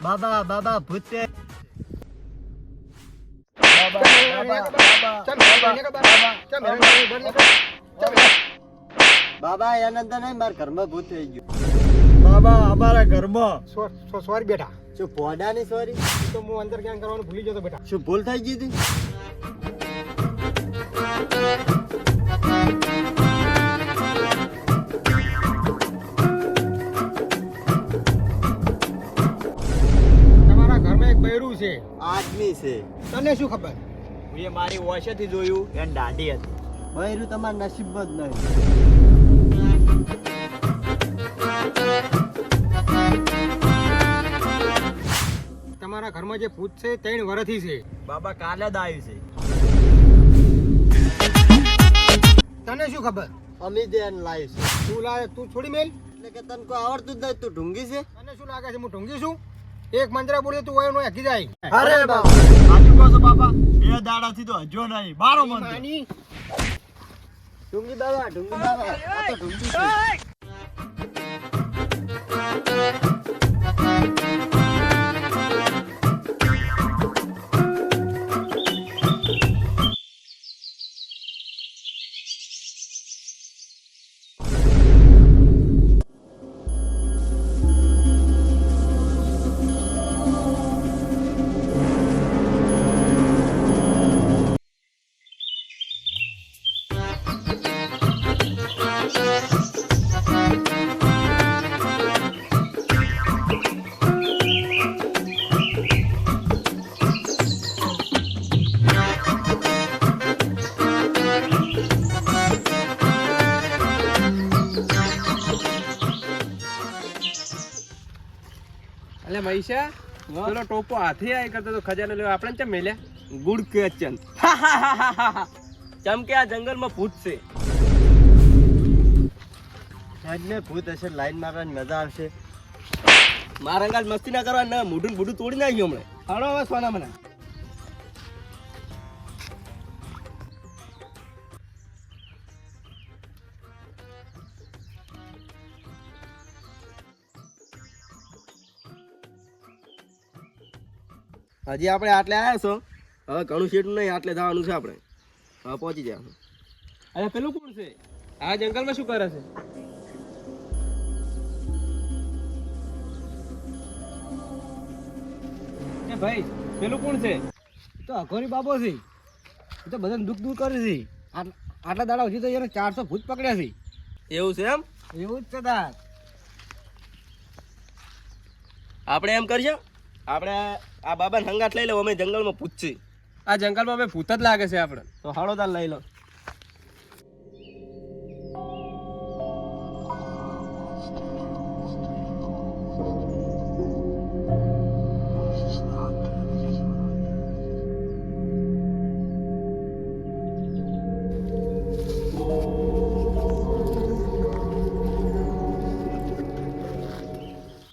બાબા બાબા ભૂતે બાબા એના અંદર નહીં મારા ઘરમાં ભૂત થઈ ગયું. બાબા અમારા ઘરમાં સોરી બેટા, શું પોડાની સોરી? તો હું અંદર ક્યાં કરવાનું ભૂલી જતો બેટા. શું ભૂલ થઈ ગઈ હતી? તમારા ઘરમાં એક બૈરું છે, આદમી છે. તને શું ખબર? મેં મારી ઓછેથી જોયું એને દાઢી હતી. બૈરું તમારા નસીબ જ નહીં. તમારા ઘરમાં જે ભૂત છે 3 વર્ષથી છે. બાબા કાલે જ આવ્યું છે. તને શું ખબર? અમે જ એને લાવી છે. તું લાવે, તું છોડી મેલ. એટલે કે તને કોઈ આવડતું જ નહીં, તું ઢૂંગી છે. તને શું લાગે છે હું ઢોંગી છું? એક મંત્ર બોલે તું હોય નો હકી જાય. અરે બાબા સાચું કહો છો બાબા, એ દાડાથી તો હજો નહીં, બારો મન છે. માની. ઢૂંગી બાબા, ઢૂંગી બાબા, આ તો ઢૂંગી છે. અલે મૈસા, પેલો ટોપો હાથી આય કરતો તો ખજાનો લેવા આપણે ચમ મેલ્યા? Good question. ચમ કે આ જંગલમાં ભૂત છે. આજને ભૂત હશે, લાઈન મારવાની મજા આવશે. મારા અંગાજ મસ્તી ના કરવા ને મોઢું બુઢું તોડી નાખ્યું હમણાં. હળો હવે સોના મને. હજી આપણે આટલે આવ્યા છો, હવે ઘણું શેઠું નહીં, આટલે જવાનું છે આપણે. હવે પહોંચી જાય. અરે પેલું કોણ છે? આ જંગલમાં શું કરે છે? એ ભાઈ, પેલું કોણ છે? તો અઘોરી બાબો છે. એ તો બધાને દુઃખ દૂર કરે છે. આટલા દાડા સુધી તો એને 400 ભૂત પકડ્યા છે. એવું છે એમ? એવું જ છે તાર. આપણે એમ કરીએ, આપણે આ બાબાને હંગાટ લઈ લો, અમે જંગલમાં પૂછીએ. આ જંગલમાં બે ભૂત જ લાગે છે આપણે. તો હાલો તાર લઈ લો.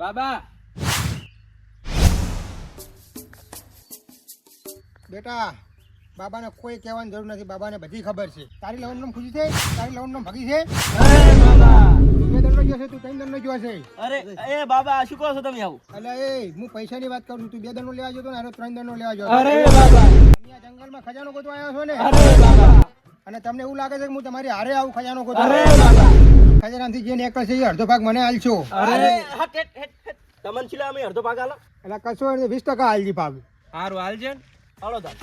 બાબા, બેટા, બાબાને કોઈ કહેવાની જરૂર નથી. બાબાને બધી ખબર છે. તારી લવન નામ ખુશી છે? તારી લવન નામ ભગી છે? અરે બાબા, બે દંડનો જોશે, તું 3 દંડનો જોશે. અરે એ બાબા, શું કહો છો તમે આવું? એટલે એ હું પૈસાની વાત કરું છું. તું 2 દંડનો લેવા જતો ને, 3 દંડનો લેવા જતો. અરે બાબા, તમે આ જંગલમાં ખજાનો ગોતવા આવ્યા છો ને? અરે બાબા, અને તમને એવું લાગે છે કે હું તમારી હારે આવું ખજાનો ગોતવા? અરે બાબા, ખજાનાથી જે નેકળે છે એ અડધો ભાગ મને આલશો. અરે હટ હટ હટ. તમને છીલા અમે અડધો ભાગ આલો. એટલે કશો 20% આલજી ભાગ. હારું હાલ છે. હાલો તાર.